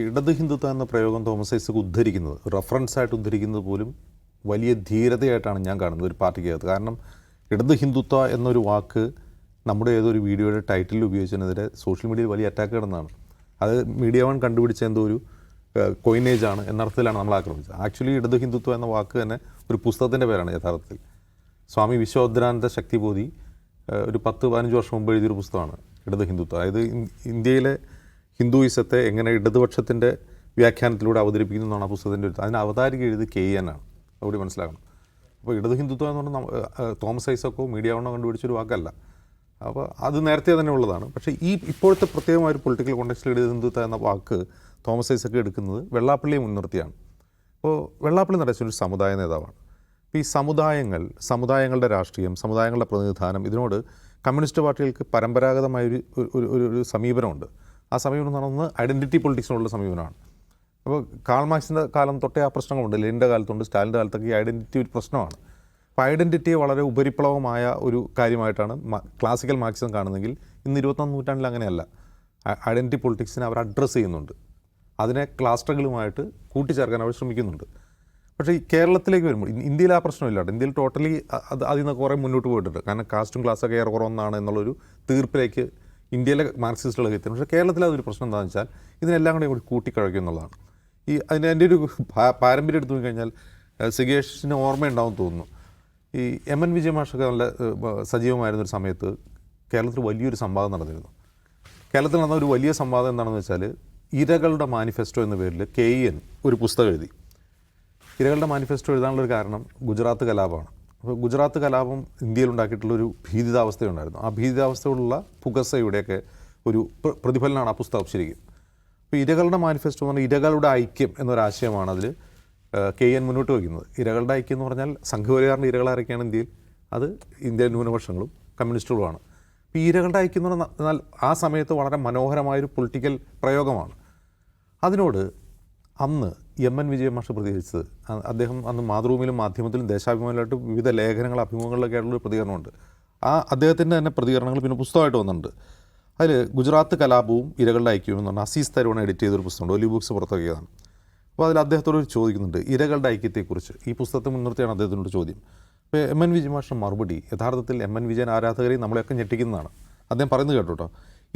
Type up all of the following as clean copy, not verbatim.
ഇടത് ഹിന്ദുത്വം എന്ന പ്രയോഗം തോമസ് ഐസക് ഉദ്ധരിക്കുന്നത്, റെഫറൻസായിട്ട് ഉദ്ധരിക്കുന്നത് പോലും വലിയ ധീരതയായിട്ടാണ് ഞാൻ കാണുന്നത് ഒരു പാർട്ടിക്കകത്ത്. കാരണം ഇടത് ഹിന്ദുത്വ എന്നൊരു വാക്ക് നമ്മുടെ ഏതൊരു വീഡിയോയുടെ ടൈറ്റിൽ ഉപയോഗിച്ചതിനെതിരെ സോഷ്യൽ മീഡിയയിൽ വലിയ അറ്റാക്ക് കിടന്നതാണ്. അത് മീഡിയ വൺ കണ്ടുപിടിച്ച എന്തോ ഒരു കോയിനേജാണ് എന്നർത്ഥത്തിലാണ് നമ്മൾ ആക്രമിച്ചത്. ആക്ച്വലി ഇടത് ഹിന്ദുത്വം എന്ന വാക്ക് തന്നെ ഒരു പുസ്തകത്തിൻ്റെ പേരാണ് യഥാർത്ഥത്തിൽ. സ്വാമി വിശ്വോധനാനന്ദ ശക്തിബോധി ഒരു 10-15 വർഷം മുമ്പ് എഴുതിയൊരു പുസ്തകമാണ് ഇടത് ഹിന്ദുത്വം. അതായത് ഇന്ത്യയിലെ ഹിന്ദുയിസത്തെ എങ്ങനെ ഇടതുപക്ഷത്തിൻ്റെ വ്യാഖ്യാനത്തിലൂടെ അവതരിപ്പിക്കുന്നു എന്നാണ് ആ പുസ്തകത്തിൻ്റെ ഒരു. അതിന് അവതാരിക എഴുതി KN ആണ്. അവിടെ മനസ്സിലാക്കണം. അപ്പോൾ ഇടത് ഹിന്ദുത്വം എന്ന് പറഞ്ഞാൽ തോമസ് ഐസക്കോ മീഡിയ വണ്ണോ കണ്ടുപിടിച്ചൊരു വാക്കല്ല. അപ്പോൾ അത് നേരത്തെ തന്നെ ഉള്ളതാണ്. പക്ഷേ ഇപ്പോഴത്തെ പ്രത്യേകമായ ഒരു പൊളിറ്റിക്കൽ കോണ്ടെക്സ്റ്റിൽ ഇടത് ഹിന്ദുത്വം എന്ന വാക്ക് തോമസ് ഐസക്ക് എടുക്കുന്നത് വെള്ളാപ്പള്ളിയെ മുൻനിർത്തിയാണ്. അപ്പോൾ വെള്ളാപ്പള്ളി നടത്തിയ ഒരു സമുദായ നേതാവാണ്. അപ്പോൾ ഈ സമുദായങ്ങളുടെ രാഷ്ട്രീയം, സമുദായങ്ങളുടെ പ്രതിനിധാനം, ഇതിനോട് കമ്മ്യൂണിസ്റ്റ് പാർട്ടികൾക്ക് പരമ്പരാഗതമായൊരു ഒരു സമീപനമുണ്ട്. ആ സമീപനം എന്ന് പറയുന്നത് ഐഡൻറ്റിറ്റി പൊളിറ്റിക്സിനുള്ള സമീപനമാണ്. അപ്പോൾ കാൾ മാർക്സിൻ്റെ കാലം തൊട്ടേ ആ പ്രശ്നങ്ങളുണ്ട്. ലെനിൻ്റെ കാലത്തുണ്ട്, സ്റ്റാലിൻ്റെ കാലത്തൊക്കെ ഈ ഐഡൻറ്റിറ്റി ഒരു പ്രശ്നമാണ്. അപ്പോൾ ഐഡൻറ്റിറ്റിയെ വളരെ ഉപരിപ്ലവമായ ഒരു കാര്യമായിട്ടാണ് ക്ലാസിക്കൽ മാർക്സിസം കാണുന്നതെങ്കിൽ ഇന്ന് 21ാം നൂറ്റാണ്ടിൽ അങ്ങനെയല്ല. ഐഡൻറ്റിറ്റി പൊളിറ്റിക്സിനെ അവർ അഡ്രസ്സ് ചെയ്യുന്നുണ്ട്. അതിനെ ക്ലാസ് സ്ട്രഗിളുമായിട്ട് കൂട്ടിച്ചേർക്കാൻ അവർ ശ്രമിക്കുന്നുണ്ട്. പക്ഷേ ഈ കേരളത്തിലേക്ക് വരുമ്പോൾ ഇന്ത്യയിൽ ആ പ്രശ്നമില്ല. ഇന്ത്യയിൽ ടോട്ടലി അതിൽ നിന്ന് കുറേ മുന്നോട്ട് പോയിട്ടുണ്ട്. കാരണം കാസ്റ്റും ക്ലാസ്സൊക്കെ ഏറെ കുറവൊന്നാണ് എന്നുള്ളൊരു തീർപ്പിലേക്ക് ഇന്ത്യയിലെ മാർക്സിസ്റ്റുകളൊക്കെ എത്തുന്നു. പക്ഷേ കേരളത്തിൽ അതൊരു പ്രശ്നം എന്താണെന്ന് വെച്ചാൽ ഇതിനെല്ലാം കൂടി കൂട്ടിക്കഴക്കും എന്നുള്ളതാണ്. എൻ്റെ ഒരു പാരമ്പര്യം എടുത്തു കഴിഞ്ഞാൽ സിഗേഷിന് ഓർമ്മയുണ്ടാവും തോന്നുന്നു. ഈ MN വിജയൻ മാഷൊക്കെ നല്ല സജീവമായിരുന്നൊരു സമയത്ത് കേരളത്തിൽ വലിയൊരു സംവാദം നടന്നിരുന്നു. കേരളത്തിൽ നടന്ന ഒരു വലിയ സംവാദം എന്താണെന്ന് വെച്ചാൽ ഇരകളുടെ മാനിഫെസ്റ്റോ എന്ന പേരിൽ KN ഒരു പുസ്തകം എഴുതി. ഇരകളുടെ മാനിഫെസ്റ്റോ എഴുതാനുള്ളൊരു കാരണം ഗുജറാത്ത് കലാപമാണ്. അപ്പോൾ ഗുജറാത്ത് കലാപം ഇന്ത്യയിൽ ഉണ്ടാക്കിയിട്ടുള്ളൊരു ഭീതിതാവസ്ഥയുണ്ടായിരുന്നു. ആ ഭീതിതാവസ്ഥയുള്ള പുകസയുടെയൊക്കെ ഒരു പ്രതിഫലനമാണ് ആ പുസ്തകം ശരിക്കും. അപ്പോൾ ഇരകളുടെ മാനിഫെസ്റ്റോ എന്ന് പറഞ്ഞാൽ ഇരകളുടെ ഐക്യം എന്നൊരാശയമാണ് അതിൽ KN മുന്നോട്ട് വയ്ക്കുന്നത്. ഇരകളുടെ ഐക്യം എന്ന് പറഞ്ഞാൽ സംഘപരിവാറിൻ്റെ ഇരകളാരൊക്കെയാണ് ഇന്ത്യയിൽ? അത് ഇന്ത്യൻ ന്യൂനപക്ഷങ്ങളും കമ്മ്യൂണിസ്റ്റുകളുമാണ്. അപ്പോൾ ഈ ഇരകളുടെ ഐക്യം എന്ന് പറഞ്ഞാൽ ആ സമയത്ത് വളരെ മനോഹരമായൊരു പൊളിറ്റിക്കൽ പ്രയോഗമാണ്. അതിനോട് അന്ന് MN വിജയൻ മാഷ് പ്രതികരിച്ചത്, അദ്ദേഹം അന്ന് മാതൃഭൂമിയിലും മാധ്യമത്തിലും ദേശാഭിമാനിലായിട്ട് വിവിധ ലേഖനങ്ങൾ അഭിമുഖങ്ങളിലൊക്കെ ആയിട്ടുള്ളൊരു പ്രതികരണമുണ്ട്. ആ അദ്ദേഹത്തിൻ്റെ തന്നെ പ്രതികരണങ്ങൾ പിന്നെ പുസ്തകമായിട്ട് വന്നിട്ടുണ്ട്. അതിൽ ഗുജറാത്ത് കലാപവും ഇരകളുടെ ഐക്യവും എന്ന് പറഞ്ഞാൽ അസീസ് തരുവണ എഡിറ്റ് ചെയ്തൊരു പുസ്തകമുണ്ട്, ഒലി ബുക്സ് പുറത്തിറക്കിയതാണ്. അപ്പോൾ അതിൽ അദ്ദേഹത്തോട് ചോദിക്കുന്നുണ്ട് ഇരകളുടെ ഐക്യത്തെക്കുറിച്ച്. ഈ പുസ്തകത്തെ മുൻനിർത്തിയാണ് അദ്ദേഹത്തിനോട് ചോദ്യം. അപ്പോൾ MN വിജയൻ മാഷിൻ്റെ മറുപടി യഥാർത്ഥത്തിൽ MN വിജയൻ ആരാധകരെയും നമ്മളെയൊക്കെ ഞെട്ടിക്കുന്നതാണ്. അദ്ദേഹം പറയുന്നത് കേട്ടോ,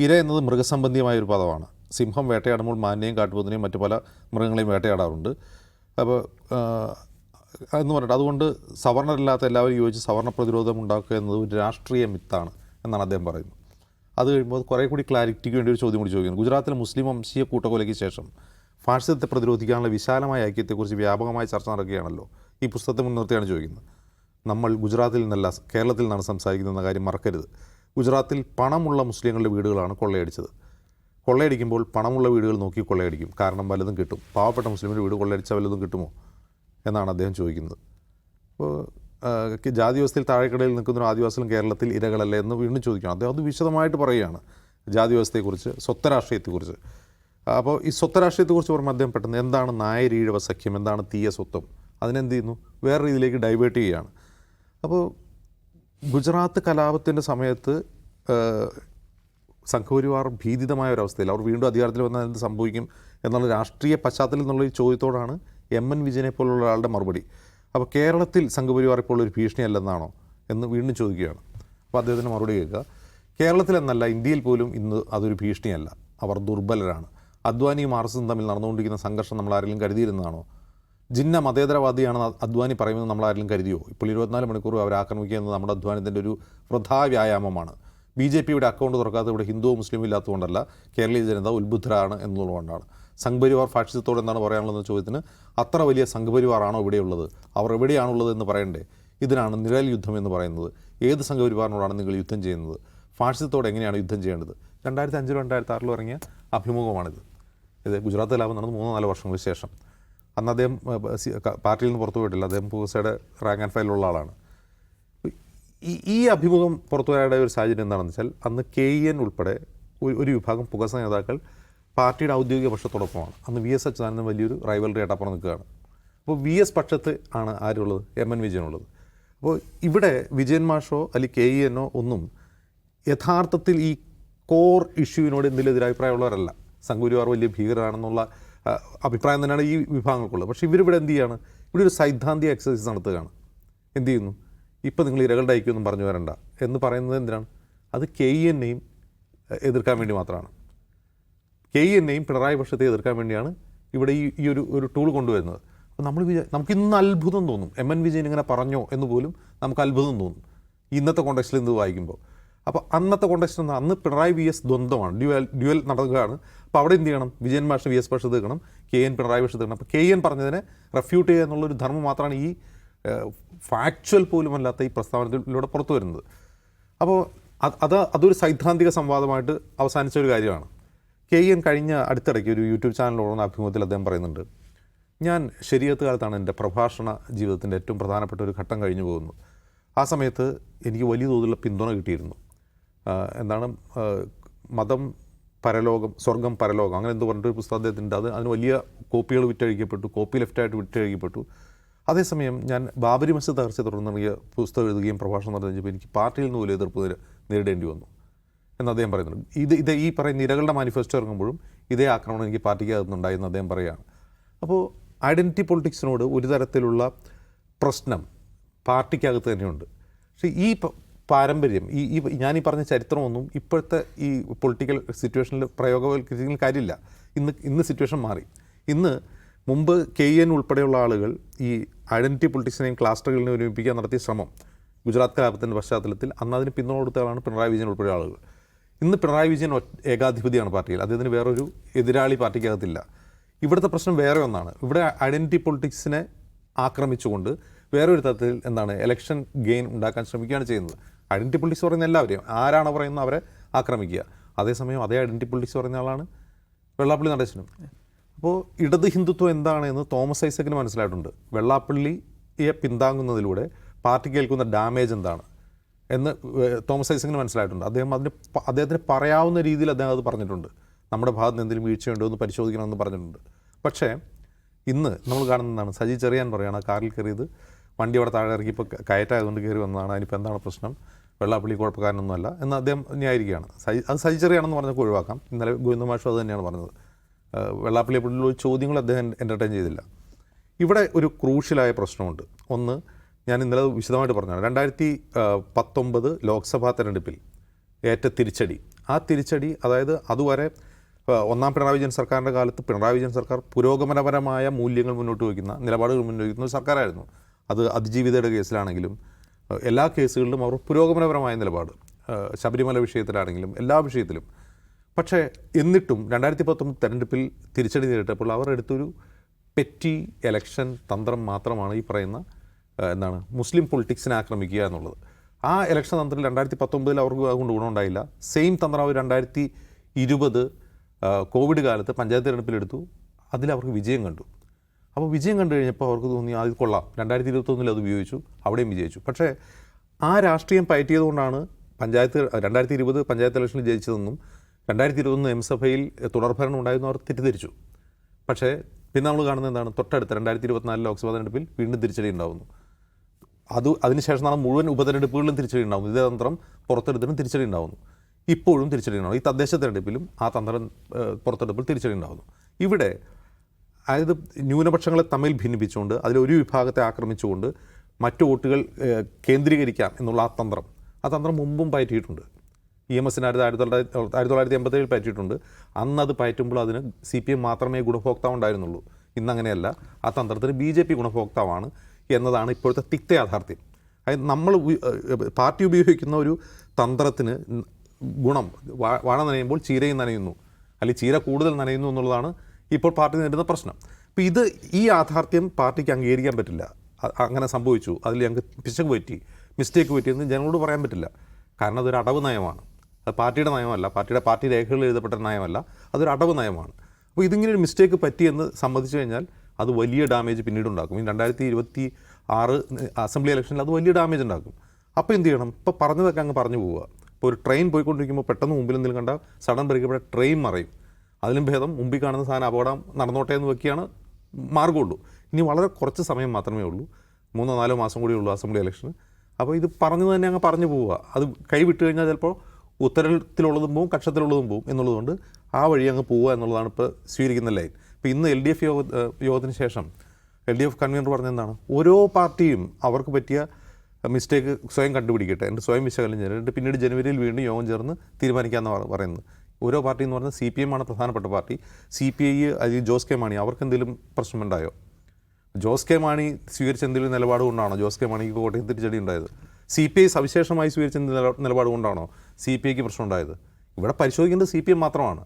ഇര എന്നത് മൃഗസംബന്ധിയായൊരു പദമാണ്. സിംഹം വേട്ടയാടുമ്പോൾ മാനിനെയും കാട്ടുപോത്തിനെയും മറ്റു പല മൃഗങ്ങളെയും വേട്ടയാടാറുണ്ട്. അപ്പോൾ എന്ന് പറഞ്ഞിട്ട് അതുകൊണ്ട് സവർണരില്ലാത്ത എല്ലാവരും യോജിച്ച് സവർണ പ്രതിരോധം ഉണ്ടാക്കുക എന്നത് ഒരു രാഷ്ട്രീയ മിത്താണ് എന്നാണ് അദ്ദേഹം പറയുന്നത്. അത് കഴിയുമ്പോൾ കുറേ കൂടി ക്ലാരിറ്റിക്ക് വേണ്ടി ഒരു ചോദ്യം കൂടി ചോദിക്കുന്നു. ഗുജറാത്തിലെ മുസ്ലിം വംശീയ കൂട്ടക്കൊലയ്ക്ക് ശേഷം ഫാഷിസത്തെ പ്രതിരോധിക്കാനുള്ള വിശാലമായ ഐക്യത്തെക്കുറിച്ച് വ്യാപകമായ ചർച്ച നടക്കുകയാണല്ലോ. ഈ പുസ്തകത്തെ മുൻനിർത്തിയാണ് ചോദിക്കുന്നത്. നമ്മൾ ഗുജറാത്തിൽ നിന്നല്ല കേരളത്തിൽ നിന്നാണ് സംസാരിക്കുന്നതെന്ന കാര്യം മറക്കരുത്. ഗുജറാത്തിൽ പണമുള്ള മുസ്ലിങ്ങളുടെ വീടുകളാണ് കൊള്ളയടിച്ചത്. കൊള്ളയടിക്കുമ്പോൾ പണമുള്ള വീടുകൾ നോക്കി കൊള്ളയടിക്കും, കാരണം വല്ലതും കിട്ടും. പാവപ്പെട്ട മുസ്ലിമിൻ്റെ വീട് കൊള്ളയടിച്ചാൽ വല്ലതും കിട്ടുമോ എന്നാണ് അദ്ദേഹം ചോദിക്കുന്നത്. അപ്പോൾ ജാതി വ്യവസ്ഥയിൽ താഴെക്കടയിൽ നിൽക്കുന്ന ഒരു ആദിവാസികളും കേരളത്തിൽ ഇരകളല്ലേ എന്ന് വീണ്ടും ചോദിക്കണം. അദ്ദേഹം അത് വിശദമായിട്ട് പറയുകയാണ് ജാതി വ്യവസ്ഥയെക്കുറിച്ച്, സ്വത്വരാഷ്ട്രീയത്തെക്കുറിച്ച്. അപ്പോൾ ഈ സ്വത്വരാഷ്ട്രീയത്തെക്കുറിച്ച് പറയുമ്പോൾ അദ്ദേഹം പെട്ടെന്ന് എന്താണ് നായരീഴവ സഖ്യം, എന്താണ് തീയ സ്വത്വം, അതിനെന്ത് ചെയ്യുന്നു, വേറെ രീതിയിലേക്ക് ഡൈവേർട്ട് ചെയ്യുകയാണ്. അപ്പോൾ ഗുജറാത്ത് കലാപത്തിൻ്റെ സമയത്ത് സംഘപരിവാർ ഭീതിതമായ ഒരവസ്ഥയിൽ അവർ വീണ്ടും അധികാരത്തിൽ വന്നാൽ എന്ത് സംഭവിക്കും എന്നുള്ള രാഷ്ട്രീയ പശ്ചാത്തലത്തിൽ നിന്നുള്ള ഈ ചോദ്യത്തോടാണ് MN വിജയനെ പോലുള്ള ഒരാളുടെ മറുപടി. അപ്പോൾ കേരളത്തിൽ സംഘപരിവാർ ഇപ്പോൾ ഒരു ഭീഷണിയല്ലെന്നാണോ എന്ന് വീണ്ടും ചോദിക്കുകയാണ്. അപ്പോൾ അദ്ദേഹത്തിൻ്റെ മറുപടി കേൾക്കുക, കേരളത്തിലെന്നല്ല ഇന്ത്യയിൽ പോലും ഇന്ന് അതൊരു ഭീഷണിയല്ല, അവർ ദുർബലരാണ്. അദ്വാനിയും മാർക്സും തമ്മിൽ നടന്നുകൊണ്ടിരിക്കുന്ന സംഘർഷം നമ്മൾ ആരെങ്കിലും കരുതിയിരുന്നതാണോ? ജിന്ന മതേതരവാദിയാണ് അദ്വാനി പറയുന്നത് നമ്മൾ ആരെങ്കിലും കരുതിയോ? ഇപ്പോൾ 24 മണിക്കൂർ അവർ ആക്രമിക്കുക എന്നത് നമ്മുടെ അദ്വാനത്തിൻ്റെ ഒരു വൃഥാ വ്യായാമമാണ്. BJPയുടെ അക്കൗണ്ട് തുറക്കാത്ത ഇവിടെ ഹിന്ദുവോ മുസ്ലിമോ ഇല്ലാത്തതുകൊണ്ടല്ല, കേരളീയ ജനത ഉത്ബുദ്ധരാണ് എന്നുള്ളതുകൊണ്ടാണ്. സംഘപരിവാർ ഫാഷിസത്തോട് എന്താണ് പറയാനുള്ളതെന്ന ചോദ്യത്തിന് അത്ര വലിയ സംഘപരിവാറാണോ ഇവിടെയുള്ളത്, അവർ എവിടെയാണുള്ളത് എന്ന് പറയണ്ടേ? ഇതിനാണ് നിഴൽ യുദ്ധം എന്ന് പറയുന്നത്. ഏത് സംഘപരിവാറിനോടാണ് നിങ്ങൾ യുദ്ധം ചെയ്യുന്നത്? ഫാഷിസത്തോട് എങ്ങനെയാണ് യുദ്ധം ചെയ്യേണ്ടത്? 2005 2006 ഇറങ്ങിയ അഭിമുഖമാണിത്. ഇത് ഗുജറാത്ത് കലാപം നടന്ന് 3-4 വർഷങ്ങൾക്ക് ശേഷം. അന്ന് അദ്ദേഹം പാർട്ടിയിൽ നിന്ന് പുറത്തു പോയിട്ടില്ല. അദ്ദേഹം പുകസയുടെ റാങ്ക് ആൻഡ് ഫയലുള്ള ആളാണ്. ഈ അഭിമുഖം പുറത്തുപോയ ഒരു സാഹചര്യം എന്താണെന്ന് വെച്ചാൽ അന്ന് KN ഉൾപ്പെടെ ഒരു വിഭാഗം പുകസ നേതാക്കൾ പാർട്ടിയുടെ ഔദ്യോഗിക പക്ഷത്തോടൊപ്പമാണ്. അന്ന് VS അച്യുതാനന്ദൻ വലിയൊരു റൈവലറി ആയിട്ടപ്പുറം നിൽക്കുകയാണ്. അപ്പോൾ VS പക്ഷത്ത് ആണ് ആരുള്ളത്? MN വിജയനുള്ളത്. അപ്പോൾ ഇവിടെ വിജയൻ മാഷോ അല്ലെങ്കിൽ KN ഒന്നും യഥാർത്ഥത്തിൽ ഈ കോർ ഇഷ്യൂവിനോട് എന്തെങ്കിലും എതിരഭിപ്രായമുള്ളവരല്ല. സംഘപരിവാർ വലിയ ഭീകരരാണെന്നുള്ള അഭിപ്രായം തന്നെയാണ് ഈ വിഭാഗങ്ങൾക്കുള്ളത്. പക്ഷേ ഇവരിവിടെ എന്ത് ചെയ്യാണ്? ഇവിടെ ഒരു സൈദ്ധാന്തിക എക്സസൈസ് നടത്തുകയാണ്. എന്ത് ചെയ്യുന്നു? ഇപ്പം നിങ്ങൾ ഇരകളുടെ ഐക്യമൊന്നും പറഞ്ഞു വരണ്ട എന്ന് പറയുന്നത് എന്തിനാണ്? അത് KENനെയും എതിർക്കാൻ വേണ്ടി മാത്രമാണ്. KENനെയും പിണറായി പക്ഷത്തെ എതിർക്കാൻ വേണ്ടിയാണ് ഇവിടെ ഈ ഒരു ടൂൾ കൊണ്ടുവരുന്നത്. അപ്പോൾ നമുക്കിന്ന് അത്ഭുതം തോന്നും, MN വിജയൻ ഇങ്ങനെ പറഞ്ഞോ എന്ന് പോലും നമുക്ക് അത്ഭുതം തോന്നും ഇന്നത്തെ കോണ്ടെക്സ്റ്റിൽ ഇത് വായിക്കുമ്പോൾ. അപ്പോൾ അന്നത്തെ കോണ്ടെക്സ്റ്റ് എന്താ? അന്ന് പിണറായി VS ദ്വന്ദ്വമാണ്, ഡ്യുവൽ നടക്കുകയാണ്. അപ്പോൾ അവിടെ എന്ത് ചെയ്യണം? വിജയൻ മാഷ് VS പക്ഷത്ത് നിൽക്കണം, KN പിണറായി പക്ഷത്ത് നിൽക്കണം. അപ്പോൾ KN പറഞ്ഞതിനെ റെഫ്യൂട്ട് ചെയ്യുക എന്നുള്ളൊരു ധർമ്മം മാത്രമാണ് ഈ ഫാക്ച്വൽ പോലും അല്ലാത്ത ഈ പ്രസ്താവനയിലൂടെ പുറത്തു വരുന്നത്. അപ്പോൾ അതൊരു സൈദ്ധാന്തിക സംവാദമായിട്ട് അവസാനിച്ച ഒരു കാര്യമാണ്. KN കഴിഞ്ഞ അടുത്തിടയ്ക്ക് ഒരു യൂട്യൂബ് ചാനലിലോടുന്ന അഭിമുഖത്തിൽ അദ്ദേഹം പറയുന്നുണ്ട്, ഞാൻ ശരീഅത്ത് കാലത്താണ് എൻ്റെ പ്രഭാഷണ ജീവിതത്തിൻ്റെ ഏറ്റവും പ്രധാനപ്പെട്ട ഒരു ഘട്ടം കഴിഞ്ഞു പോകുന്നത്. ആ സമയത്ത് എനിക്ക് വലിയ തോതിലുള്ള പിന്തുണ കിട്ടിയിരുന്നു. എന്താണ് മതം പരലോകം, സ്വർഗം പരലോകം, അങ്ങനെ എന്ത് പറഞ്ഞിട്ടൊരു പുസ്തകം അദ്ദേഹത്തിൻ്റെ, അതിന് വലിയ കോപ്പികൾ വിറ്റഴിക്കപ്പെട്ടു, കോപ്പി ലെഫ്റ്റായിട്ട് വിറ്റഴിക്കപ്പെട്ടു. അതേസമയം ഞാൻ ബാബരി മസ്ജിദ് തകർച്ചയെ തുടർന്ന് പുസ്തകം എഴുതുകയും പ്രഭാഷണം നടത്തുകയും എനിക്ക് പാർട്ടിയിൽ നിന്ന് പോലും എതിർപ്പ് നേരിടേണ്ടി വന്നു എന്ന് അദ്ദേഹം പറയുന്നുണ്ട്. ഇത് ഈ പറയുന്ന ഇരകളുടെ മാനിഫെസ്റ്റോ ഇറങ്ങുമ്പോഴും ഇതേ ആക്രമണം എനിക്ക് പാർട്ടിക്കകത്തുനിന്നുണ്ടായി എന്ന് അദ്ദേഹം പറയുകയാണ്. അപ്പോൾ ഐഡൻറ്റിറ്റി പൊളിറ്റിക്സിനോട് ഒരു തരത്തിലുള്ള പ്രശ്നം പാർട്ടിക്കകത്ത് തന്നെയുണ്ട്. പക്ഷേ ഈ പാരമ്പര്യം, ഞാനീ പറഞ്ഞ ചരിത്രമൊന്നും ഇപ്പോഴത്തെ ഈ പൊളിറ്റിക്കൽ സിറ്റുവേഷനിൽ പ്രയോഗവൽക്കരിക്കുന്ന കാര്യമില്ല. ഇന്ന് സിറ്റുവേഷൻ മാറി. മുമ്പ് KN ഉൾപ്പെടെയുള്ള ആളുകൾ ഈ ഐഡൻറ്റിറ്റി പൊളിറ്റിക്സിനെയും ക്ലാസ്റ്ററുകളിനെയും ഒരുമിപ്പിക്കാൻ നടത്തിയ ശ്രമം ഗുജറാത്ത് കലാപത്തിൻ്റെ പശ്ചാത്തലത്തിൽ അന്ന് അതിന് പിന്തുണ കൊടുത്ത ആളാണ് പിണറായി വിജയൻ ഉൾപ്പെടെ ആളുകൾ. ഇന്ന് പിണറായി വിജയൻ ഏകാധിപതിയാണ് പാർട്ടിയിൽ, അദ്ദേഹത്തിന് വേറൊരു എതിരാളി പാർട്ടിക്കകത്തില്ല. ഇവിടുത്തെ പ്രശ്നം വേറെ ഒന്നാണ്. ഇവിടെ ഐഡൻറ്റിറ്റി പൊളിറ്റിക്സിനെ ആക്രമിച്ചുകൊണ്ട് വേറൊരു തരത്തിൽ ഇലക്ഷൻ ഗെയിൻ ഉണ്ടാക്കാൻ ശ്രമിക്കുകയാണ് ചെയ്യുന്നത്. ഐഡൻറ്റിറ്റി പൊളിറ്റിക്സ് പറയുന്ന എല്ലാവരെയും, ആരാണ് പറയുന്നത് അവരെ ആക്രമിക്കുക. അതേസമയം അതേ ഐഡൻറ്റിറ്റി പൊളിറ്റിക്സ് പറയുന്ന ആളാണ് വെള്ളാപ്പള്ളി നടേശനും. അപ്പോൾ ഇടത് ഹിന്ദുത്വം എന്താണെന്ന് തോമസ് ഐസക്കിന് മനസ്സിലായിട്ടുണ്ട്. വെള്ളാപ്പള്ളിയെ പിന്താങ്ങുന്നതിലൂടെ പാർട്ടിക്ക് ഏൽക്കുന്ന ഡാമേജ് എന്താണ് എന്ന് തോമസ് ഐസക്കിന് മനസ്സിലായിട്ടുണ്ട്. അദ്ദേഹത്തിന് പറയാവുന്ന രീതിയിൽ അദ്ദേഹം അത് പറഞ്ഞിട്ടുണ്ട്. നമ്മുടെ ഭാഗത്ത് നിന്ന് എന്തെങ്കിലും വീഴ്ചയുണ്ടോ എന്ന് പരിശോധിക്കണമെന്ന് പറഞ്ഞിട്ടുണ്ട്. പക്ഷേ ഇന്ന് നമ്മൾ കാണുന്നതാണ്, സജി ചെറിയാൻ പറയുകയാണ് കാറിൽ കയറിയത്, വണ്ടി അവിടെ താഴെ ഇറക്കിയപ്പോൾ കയറ്റായതുകൊണ്ട് കയറി വന്നതാണ്, അതിനിപ്പോൾ എന്താണ് പ്രശ്നം, വെള്ളാപ്പള്ളി കുഴപ്പക്കാരനൊന്നുമല്ല എന്ന് അദ്ദേഹം ന്യായീകരിക്കുകയാണ്. അത് സജി ചെറിയാണെന്ന് പറഞ്ഞപ്പോൾ ഒഴിവാക്കാം. ഇന്നലെ ഗോവിന്ദമാഷും അത് തന്നെയാണ് പറഞ്ഞത്. വെള്ളാപ്പള്ളിയെ പറ്റിയുള്ള ചോദ്യങ്ങൾ അദ്ദേഹം എൻ്റർടൈൻ ചെയ്തില്ല. ഇവിടെ ഒരു ക്രൂഷ്യലായ പ്രശ്നമുണ്ട്. ഒന്ന്, ഞാൻ ഇന്നലെ വിശദമായിട്ട് പറഞ്ഞതാണ്, 2019 ലോക്സഭാ തെരഞ്ഞെടുപ്പിൽ ഏറ്റ തിരിച്ചടി. ആ തിരിച്ചടി, അതായത് അതുവരെ ഒന്നാം പിണറായി വിജയൻ സർക്കാരിൻ്റെ കാലത്ത് പിണറായി വിജയൻ സർക്കാർ പുരോഗമനപരമായ മൂല്യങ്ങൾ മുന്നോട്ട് വയ്ക്കുന്ന, നിലപാടുകൾ മുന്നോട്ട് വയ്ക്കുന്ന ഒരു സർക്കാരായിരുന്നു. അത് അതിജീവിതയുടെ കേസിലാണെങ്കിലും എല്ലാ കേസുകളിലും അവർ പുരോഗമനപരമായ നിലപാട്, ശബരിമല വിഷയത്തിലാണെങ്കിലും എല്ലാ വിഷയത്തിലും. പക്ഷേ എന്നിട്ടും 2019 തെരഞ്ഞെടുപ്പിൽ തിരിച്ചടി നേരിട്ടപ്പോൾ അവർ എടുത്തൊരു പെറ്റി എലക്ഷൻ തന്ത്രം മാത്രമാണ് ഈ പറയുന്ന മുസ്ലിം പൊളിറ്റിക്സിനെ ആക്രമിക്കുക എന്നുള്ളത്. ആ ഇലക്ഷൻ തന്ത്രത്തിൽ 2019 അവർക്ക് അതുകൊണ്ട് ഗുണമുണ്ടായില്ല. സെയിം തന്ത്രം അവർ 2020 കോവിഡ് കാലത്ത് പഞ്ചായത്ത് തിരഞ്ഞെടുപ്പിലെടുത്തു. അതിലവർക്ക് വിജയം കണ്ടു. അപ്പോൾ വിജയം കണ്ടു കഴിഞ്ഞപ്പോൾ അവർക്ക് തോന്നി അത് കൊള്ളാം, 2021 അത് ഉപയോഗിച്ചു, അവിടെയും വിജയിച്ചു. പക്ഷേ ആ രാഷ്ട്രീയം പയറ്റിയതുകൊണ്ടാണ് 2020 പഞ്ചായത്ത് ഇലക്ഷനിൽ ജയിച്ചതെന്നും 2021 നിയമസഭയിൽ തുടർഭരണം ഉണ്ടായിരുന്നു അവർ തെറ്റിദ്ധരിച്ചു. പക്ഷേ പിന്നെ നമ്മൾ കാണുന്നത് എന്താണ്? തൊട്ടടുത്ത 2024 ലോക്സഭാ തെരഞ്ഞെടുപ്പിൽ വീണ്ടും തിരിച്ചടി ഉണ്ടാകുന്നു. അതിനുശേഷമാണ് മുഴുവൻ ഉപതെരഞ്ഞെടുപ്പുകളിലും തിരിച്ചടി ഉണ്ടാകുന്നു. ഇതേ തന്ത്രം പുറത്തെടുത്തിട്ടും തിരിച്ചടി ഉണ്ടാകുന്നു. ഇപ്പോഴും തിരിച്ചടി ഉണ്ടാകുന്നു. ഈ തദ്ദേശ തെരഞ്ഞെടുപ്പിലും ആ തന്ത്രം പുറത്തെടുപ്പിൽ തിരിച്ചടി ഉണ്ടാകുന്നു. ഇവിടെ അതായത് ന്യൂനപക്ഷങ്ങളെ തമ്മിൽ ഭിന്നിപ്പിച്ചുകൊണ്ട് അതിലൊരു വിഭാഗത്തെ ആക്രമിച്ചുകൊണ്ട് മറ്റു വോട്ടുകൾ കേന്ദ്രീകരിക്കാം എന്നുള്ള ആ തന്ത്രം മുമ്പും പയറ്റിയിട്ടുണ്ട്. EMSന് 1987 പയറ്റിയിട്ടുണ്ട്. അന്നത് പയറ്റുമ്പോൾ അതിന് CPM മാത്രമേ ഗുണഭോക്താവ് ഉണ്ടായിരുന്നുള്ളൂ. ഇന്നങ്ങനെയല്ല, ആ തന്ത്രത്തിന് BJP ഗുണഭോക്താവാണ് എന്നതാണ് ഇപ്പോഴത്തെ തിക്ത യാഥാർത്ഥ്യം. അതായത് നമ്മൾ പാർട്ടി ഉപയോഗിക്കുന്ന ഒരു തന്ത്രത്തിന് ഗുണം വാഴ നനയുമ്പോൾ ചീരയും നനയുന്നു, അല്ലെങ്കിൽ ചീര കൂടുതൽ നനയുന്നു എന്നുള്ളതാണ് ഇപ്പോൾ പാർട്ടി നേരിടുന്ന പ്രശ്നം. അപ്പോൾ ഈ യാഥാർത്ഥ്യം പാർട്ടിക്ക് അംഗീകരിക്കാൻ പറ്റില്ല. അങ്ങനെ സംഭവിച്ചു, അതിൽ ഞങ്ങൾക്ക് മിസ്റ്റേക്ക് പറ്റിയെന്ന് ജനങ്ങളോട് പറയാൻ പറ്റില്ല. കാരണം അതൊരു അടവ് നയമാണ്. അത് പാർട്ടിയുടെ നയമല്ല, പാർട്ടി രേഖകളിൽ എഴുതപ്പെട്ട നയമല്ല, അതൊരു അടവ് നയമാണ്. അപ്പോൾ ഇതിങ്ങനെ ഒരു മിസ്റ്റേക്ക് പറ്റിയെന്ന് സമ്മതിച്ചു കഴിഞ്ഞാൽ അത് വലിയ ഡാമേജ് പിന്നീട് ഉണ്ടാക്കും. ഈ 2026 അസംബ്ലി ഇലക്ഷനിൽ അത് വലിയ ഡാമേജ് ഉണ്ടാക്കും. അപ്പോൾ എന്ത് ചെയ്യണം? ഇപ്പോൾ പറഞ്ഞതൊക്കെ അങ്ങ് പറഞ്ഞു പോവുക. ഇപ്പോൾ ഒരു ട്രെയിൻ പോയിക്കൊണ്ടിരിക്കുമ്പോൾ പെട്ടെന്ന് മുമ്പിൽ എന്തെങ്കിലും കണ്ടാൽ സഡൻ ബ്രേക്ക് ട്രെയിൻ മറയും. അതിലും ഭേദം മുമ്പിൽ കാണുന്ന സാധനം അപകടം നടന്നോട്ടെ എന്ന് വെക്കുകയാണ് മാർഗ്ഗമുള്ളൂ. ഇനി വളരെ കുറച്ച് സമയം മാത്രമേ ഉള്ളൂ, 3-4 മാസം കൂടി ഉള്ളൂ അസംബ്ലി ഇലക്ഷന്. അപ്പോൾ ഇത് പറഞ്ഞു തന്നെ അങ്ങ് പറഞ്ഞു പോവുക. അത് കൈവിട്ട് കഴിഞ്ഞാൽ ചിലപ്പോൾ ഉത്തരത്തിലുള്ളതും പോവും കക്ഷത്തിലുള്ളതും പോവും എന്നുള്ളതുകൊണ്ട് ആ വഴി അങ്ങ് പോവുക എന്നുള്ളതാണ് ഇപ്പോൾ സ്വീകരിക്കുന്ന ലൈൻ. ഇപ്പോൾ ഇന്ന് LDF യോഗത്തിന് ശേഷം LDF കൺവീനർ പറഞ്ഞെന്താണ്, ഓരോ പാർട്ടിയും അവർക്ക് പറ്റിയ മിസ്റ്റേക്ക് സ്വയം കണ്ടുപിടിക്കട്ടെ, എന്നിട്ട് സ്വയം വിശകലനം ചെയ്തിട്ട് പിന്നീട് ജനുവരിയിൽ വീണ്ടും യോഗം ചേർന്ന് തീരുമാനിക്കാമെന്ന് പറയുന്നത്. ഓരോ പാർട്ടി എന്ന് പറഞ്ഞാൽ CPM ആണ് പ്രധാനപ്പെട്ട പാർട്ടി. CPI അല്ലെങ്കിൽ ജോസ് കെ മാണി അവർക്ക് എന്തെങ്കിലും പ്രശ്നമുണ്ടായോ? ജോസ് കെ മാണി സ്വീകരിച്ച എന്തെങ്കിലും നിലപാട് കൊണ്ടാണോ ജോസ് കെ മാണിക്ക് കോട്ടയം തിരിച്ചടി ഉണ്ടായത്? CPI സവിശേഷമായി സ്വീകരിച്ച നിലപാട് കൊണ്ടാണോ CPIക്ക് പ്രശ്നം ഉണ്ടായത്? ഇവിടെ പരിശോധിക്കേണ്ടത് CPM മാത്രമാണ്.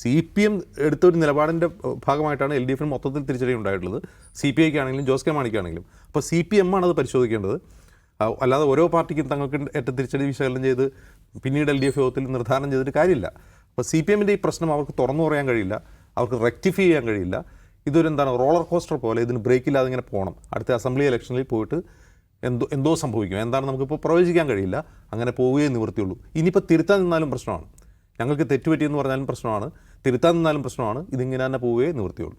CPM എടുത്തൊരു നിലപാടിൻ്റെ ഭാഗമായിട്ടാണ് LDFന് മൊത്തത്തിൽ തിരിച്ചടി ഉണ്ടായിട്ടുള്ളത്. CPIക്ക് ആണെങ്കിലും ജോസ് കെ മാണിക്കാണെങ്കിലും. അപ്പോൾ CPM ആണ് അത് പരിശോധിക്കേണ്ടത്. അല്ലാതെ ഓരോ പാർട്ടിക്കും തങ്ങൾക്ക് ഏറ്റ തിരിച്ചടി വിശകലനം ചെയ്ത് പിന്നീട് LDF യോഗത്തിൽ നിർദ്ധാരണം ചെയ്തിട്ട് കാര്യമില്ല. അപ്പോൾ CPMൻ്റെ ഈ പ്രശ്നം അവർക്ക് തുറന്നു പറയാൻ കഴിയില്ല, അവർക്ക് റെക്ടിഫൈ ചെയ്യാൻ കഴിയില്ല. ഇതൊരു റോളർ കോസ്റ്റർ പോലെ ഇതിന് ബ്രേക്കില്ലാതെ ഇങ്ങനെ പോകണം. അടുത്ത അസംബ്ലി ഇലക്ഷനിൽ പോയിട്ട് എന്തോ സംഭവിക്കും, എന്താണ് നമുക്കിപ്പോൾ പ്രവചിക്കാൻ കഴിയില്ല. അങ്ങനെ പോവുകയേ നിവൃത്തിയുള്ളൂ. ഇനിയിപ്പോൾ തിരുത്താൻ നിന്നാലും പ്രശ്നമാണ്, ഞങ്ങൾക്ക് തെറ്റുപറ്റിയെന്ന് പറഞ്ഞാലും പ്രശ്നമാണ്, തിരുത്താൻ നിന്നാലും പ്രശ്നമാണ്. ഇതിങ്ങനെ തന്നെ പോവുകയേ നിവൃത്തിയുള്ളൂ.